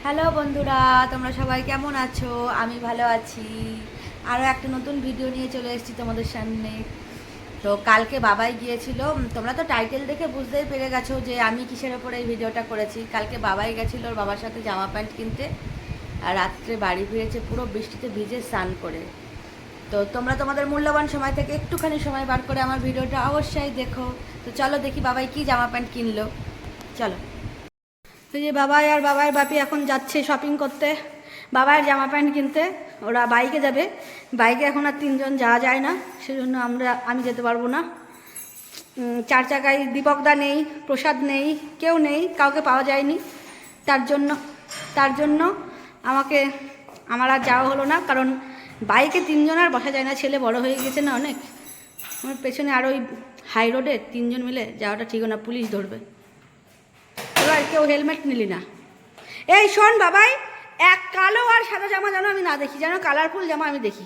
Hello বন্ধুরা, তোমরা সবাই কেমন আছো? আমি ভালো আছি। আরও একটা নতুন ভিডিও নিয়ে চলে এসেছি তোমাদের সামনে। তো কালকে বাবাই গিয়েছিল, তোমরা তো টাইটেল দেখে বুঝতেই পেরে গেছো যে আমি কিসের ওপরে এই ভিডিওটা করেছি। কালকে বাবাই গেছিলো ওর বাবার সাথে জামা প্যান্ট কিনতে, আর রাত্রে বাড়ি ফিরেছে পুরো বৃষ্টিতে ভিজে স্নান করে। তো তোমরা তোমাদের মূল্যবান সময় থেকে একটুখানি সময় বার করে আমার ভিডিওটা অবশ্যই দেখো। তো চলো দেখি বাবাই কি জামা প্যান্ট কিনলো, চলো। তো যে বাবাই আর বাবার বাপি এখন যাচ্ছে শপিং করতে, বাবার জামা প্যান্ট কিনতে। ওরা বাইকে যাবে, বাইকে এখন আর তিনজন যাওয়া যায় না, সেজন্য আমি যেতে পারবো না। চার চাকায় দীপকদা নেই, প্রসাদ নেই, কেউ নেই, কাউকে পাওয়া যায়নি। তার জন্য আমার আর যাওয়া হলো না, কারণ বাইকে তিনজন আর বসা যায় না, ছেলে বড় হয়ে গেছে না অনেক। আমার পেছনে আর ওই হাই রোডে তিনজন মিলে যাওয়াটা ঠিক না, পুলিশ ধরবে। এবার কেউ হেলমেট নিলি না। এই শোন বাবাই, এক কালো আর সাদা জামা যেন আমি না দেখি, যেন কালারফুল জামা আমি দেখি।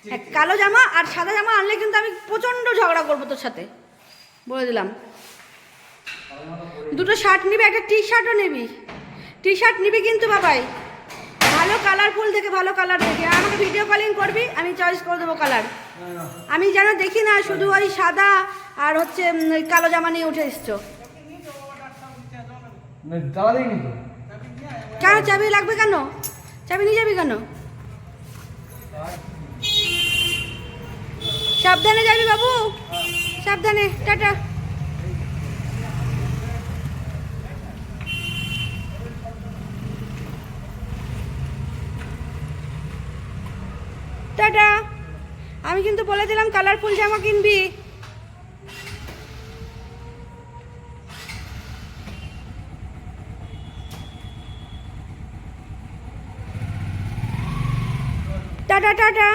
এক কালো জামা আর সাদা জামা আনলে কিন্তু আমি প্রচণ্ড ঝগড়া করবো তোর সাথে, বলে দিলাম। দুটো শার্ট নিবি, একটা টি শার্টও নিবি। টি শার্ট নিবি কিন্তু বাবাই, ভালো কালারফুল দেখে, ভালো কালার দেখে আমাকে ভিডিও কলিং করবি, আমি চয়েস করে দেবো কালার। আমি যেন দেখি না শুধু ওই সাদা আর হচ্ছে কালো জামা নিয়ে উঠে এসছো। কেন চাবি লাগবে? কেন চাবি নিয়ে যাবি কেন? সাবধানে যাবি বাবু, সাবধানে। টাটা। টাটা। আমি কিন্তু বলে দিলাম কালারফুল জামা কিনবি। Tata tata.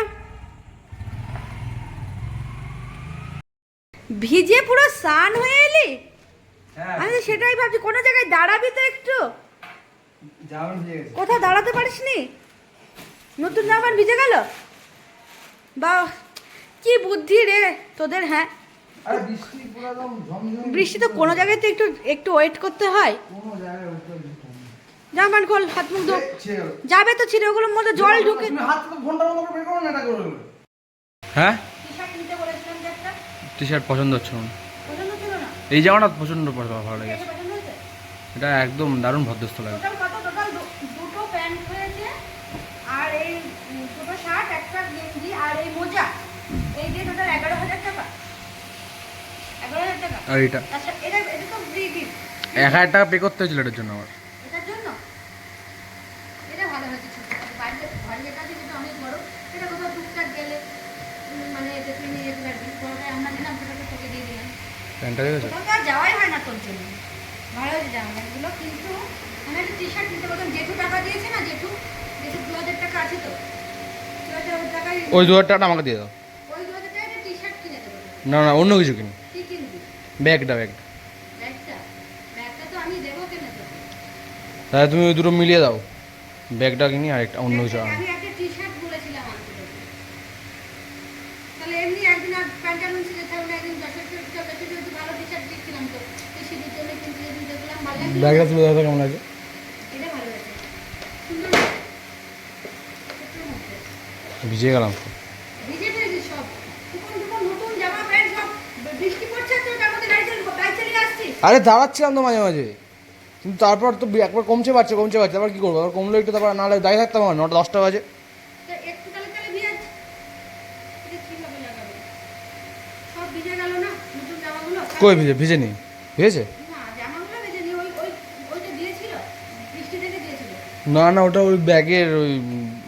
ভিজে পুরো স্নান হয়ে এলি? আমি তো সেটাই ভাবছি, কোনো জায়গায় দাঁড়াবি তো একটু। কোথাও দাঁড়াতে পারিস নি? নতুন জামা ভিজে গেল? বা কি বুদ্ধি রে তোদের। হ্যাঁ, বৃষ্টি তো কোনো জায়গায় তো একটু একটু ওয়েট করতে হয়। জামা প্যান্ট খোল, হাত মুখ ধো। যাবে তো ছিঁড়ে, ওগুলোর মধ্যে জল ঢুকে। হ্যাঁ, টি শার্ট পছন্দ হচ্ছে না। এই জামাটা প্রচন্ড ভালো লেগেছে, এটা একদম দারুণ ভদ্রস্থ লাগে। দুটো প্যান্ট হয়েছে, আর এই দুটো শার্ট, একটা গেঞ্জি, আর এই মোজা, এই দিয়ে টোটাল 11,000 টাকা। 11,000 টাকা। আর এটা আচ্ছা, এটা তো ফ্রি গিফট। 1,000 টাকা পে করতে হয়েছিল এটার জন্য আমার। এটার জন্য এটা ভালো হয়েছে। ছোট বাড়িতে ঘরে যেটা আছে সেটা অনেক বড়, এটা কোথাও টুকটাক গেলে মানে এটা তুই নিয়ে যেতে পারবি। বড়টা আমরা নিলাম, সেটাকে তোকে দিয়ে দিলাম। প্যান্টটা দেখেছো? কোথাও তো আর যাওয়াই হয় না তোর জন্য। ভালো হয়েছে জামাগুলো, কিন্তু আমি একটা টি শার্ট নিতে বলতাম। জেঠু টাকা দিয়েছে না, জেঠু 2,000 টাকা আছে তো, 2,000 টাকায় ওই 2,000 টাকাটা আমাকে দিয়ে দাও। ওই 2,000 টাকায় একটা টি শার্ট কিনে দেবো। না না, অন্য কিছু কিনি। কি কিনবি? ব্যাগটা ব্যাগটা? ব্যাগটা তো আমি দেবো কিনে তোকে। তাহলে তুমি ওই দুটো মিলিয়ে দাও, ব্যাগটা কিনি আর একটা অন্য কিছু আনো। আমি একটা টি শার্ট বলেছিলাম আনতে তোকে। তাহলে এমনি একদিন আর প্যান্টালুন্সে যেতে হবে না, একদিন যশোর ভালো টি শার্ট দেখছিলাম তো, এই শীতের জন্য কিন্তু যেদিন দেখলাম ভালো লাগলো। ব্যাগটা তুমি দেখো কেমন লাগে। এটা ভালো লাগছে, সুন্দর লাগছে। ছোট্টোর মধ্যে ভিজে গেলাম। ভিজে ফেলেছি সব, টুকন নতুন জামা প্যান্ট সব। বৃষ্টি পড়ছে তো, তার মধ্যে গাড়ি চালিয়ে আসছি। আরে দাঁড়াচ্ছিলাম তো মাঝে মাঝে, কিন্তু তারপর তো একবার কমছে বাড়ছে, তারপর কি করবো? আবার কমলো একটু, তারপর নাহলে দাঁড়িয়ে থাকতাম। আমার 9টা 10টা বাজে। একটু তাহলে ভিজ, এটা কিভাবে লাগাবে? সব ভিজে গেল না নতুন জামাগুলো। কই ভিজে নি? ভিজেছে না, জামাগুলো ভেজে নি। ওইটা দিয়েছিল, বৃষ্টি থেকে দিয়েছিল। না না, ওটা ওই ব্যাগের ওই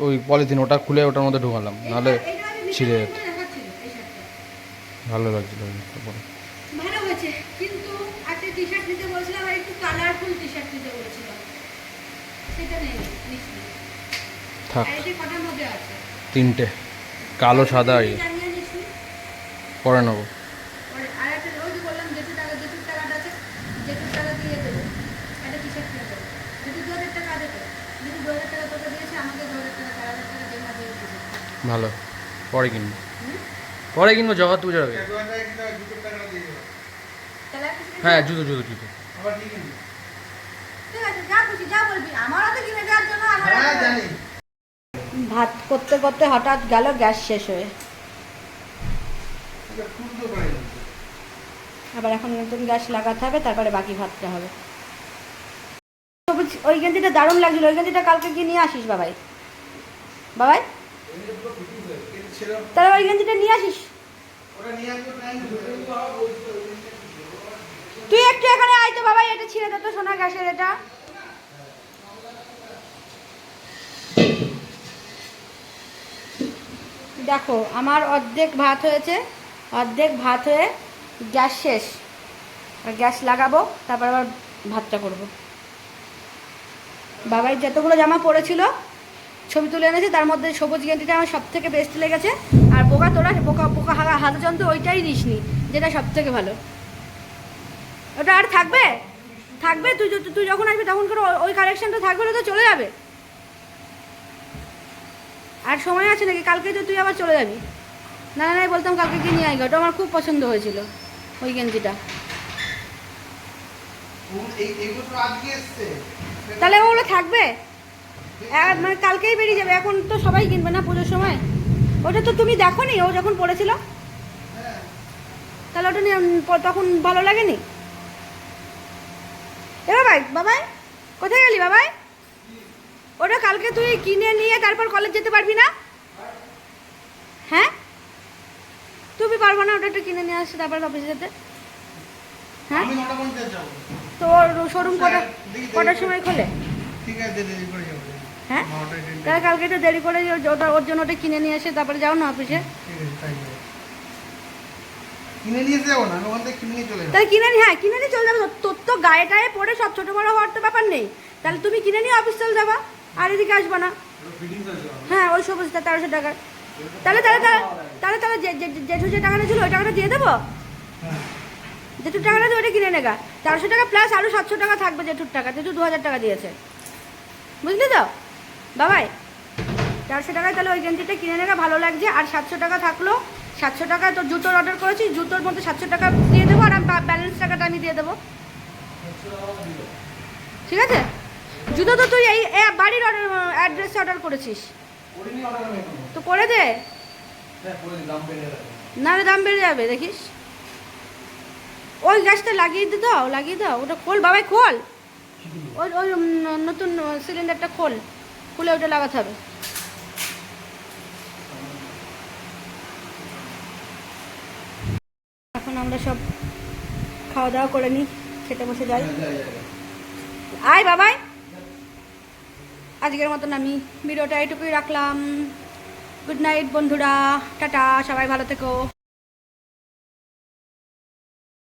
ওই পলিথিন, ওটা খুলে ওটার মধ্যে ঢোকালাম, নাহলে ছিঁড়ে যেত। ভালো লাগছিল তারপরে। ভালো হয়েছে, কিন্তু একটা টি শার্ট নিতে বলছিলাম, আর একটু কালারফুল টি শার্ট নিতে বলেছিলাম, সেটা নেই। থাক, আর এটা কটার মধ্যে আছে? 3টে, কালো সাদা। জানিয়ে নিচ্ছি পরে নেবো। পরে। আর একটা ওই যে বললাম জেঠুর টাকাটা আছে, জেঠুর টাকা দিয়ে দেবো, একটা টি শার্ট কিনে দেবো। জেঠু 2,000 টাকা আছে তো, জেঠু 2,000 টাকা তোকে দিয়েছে, আমাকে 2,000 টাকা 4,000 টাকা জমা দিয়ে দিয়েছে। ভালো, পরে কিনবো। পরে কিনবো, জগৎ পুজোর আগে। হ্যাঁ, জুতো। ঠিক আছে, যা খুশি যা বলবি, আমারও তো কিনে দেওয়ার জন্য ভাত করতে করতে হঠাৎ গেল গ্যাস শেষ হয়ে। আবার এখন নতুন গ্যাস লাগাতে হবে, তারপরে বাকি ভাতটা হবে। ওই গেঞ্জিটা দারুণ লাগছিল, ওই গেঞ্জিটা কালকে গিয়ে নিয়ে আসিস বাবাই। বাবাই তাহলে ওই গেঞ্জিটা নিয়ে আসিস। তুই একটু এখানে আয় তো বাবাই, এটা ছিঁড়ে দে তো সোনা গ্যাসের এটা। দেখো আমার অর্ধেক ভাত হয়েছে, অর্ধেক ভাত হয়ে গ্যাস শেষ, আর গ্যাস লাগাবো তারপর আবার ভাতটা করব। বাবাই যতগুলো জামা পরেছিল ছবি তুলে এনেছে, তার মধ্যে সবুজ গেঞ্জিটা আমার সব থেকে বেস্ট লেগেছে। আর পোকা তোরা পোকা পোকা হাতে যন্ত্র ওইটাই নিসনি, যেটা সব থেকে ভালো। ওটা আর থাকবে থাকবে তুই তুই যখন আসবি তখন করে ওই কালেকশনটা থাকবে, তো চলে যাবে। আর সময় আছে নাকি? কালকে তো তুই আবার চলে যাবি। না না বলতাম কালকে কি নিয়ে আয়, ওটা আমার খুব পছন্দ হয়েছিল ওই গেঞ্জিটা। তাহলে ওগুলো থাকবে, মানে কালকেই বেরিয়ে যাবে। এখন তো সবাই কিনবে না পুজোর সময়। ওটা তো তুমি দেখো নি ও যখন পড়েছিল, তাহলে ওটা নিয়ে তখন ভালো লাগেনি। এ বাবাই বাবাই কোথায় গেলি বাবাই? ওটা কালকে তুই কিনে নিয়ে তারপর কলেজ যেতে পারবি না? হ্যাঁ তুমি পারবো না ওটা একটু কিনে নিয়ে আসছে তারপর অফিসে যেতে? হ্যাঁ তো ওর শোরুম কটার সময় খোলে? হ্যাঁ তাহলে কালকে একটু দেরি করে ওটা ওর জন্য ওটা কিনে নিয়ে এসে তারপরে যাও না অফিসে। তাহলে কিনে নি, হ্যাঁ কিনে নিয়ে চলে যাবো। তোর তো গায়ে টায়ে পরে সব ছোটো বড়ো হওয়ার তো ব্যাপার নেই। তাহলে তুমি কিনে নিয়ে অফিস চলে যাবা, আর এদিকে আসবা না। হ্যাঁ ওই সবুজটা 1300 টাকার। তাহলে তাহলে তাহলে তাহলে জেঠু যে টাকাটা ছিল ওই টাকাটা দিয়ে দেবো। জেঠুর টাকাটা তো ওইটা কিনে নেগা 1300 টাকা প্লাস আরও 700 টাকা থাকবে জেঠুর টাকা। জেঠু 2000 টাকা দিয়েছে, বুঝলি তো বাবাই? 1300 টাকায় তাহলে ওই গেঞ্জিটা কিনে নেগা, ভালো লাগছে। আর 700 টাকা থাকলো, 700 টাকা তো জুতোর অর্ডার করেছি, জুতোর মধ্যে 700 টাকা দিয়ে দেবো, আর ব্যালেন্স টাকাটা আমি দিয়ে দেবো। ঠিক আছে? জুতো তো তুই এই বাড়ির অ্যাড্রেসে অর্ডার করেছিস তো করে দে। না রে দাম বেড়ে যাবে দেখিস। ওই গ্যাসটা লাগিয়ে দাও ওটা খোল বাবাই, খোল। ওই ওই নতুন সিলিন্ডারটা খুলে ওটা লাগাতে হবে। এখন আমরা সব খাওয়া দাওয়া করে নিই, খেতে বসে যাই। আয় বাবাই, আজকের মতন আমি ভিডিওটা এইটুকুই রাখলাম। গুড নাইট বন্ধুরা, টাটা, সবাই ভালো থেকো।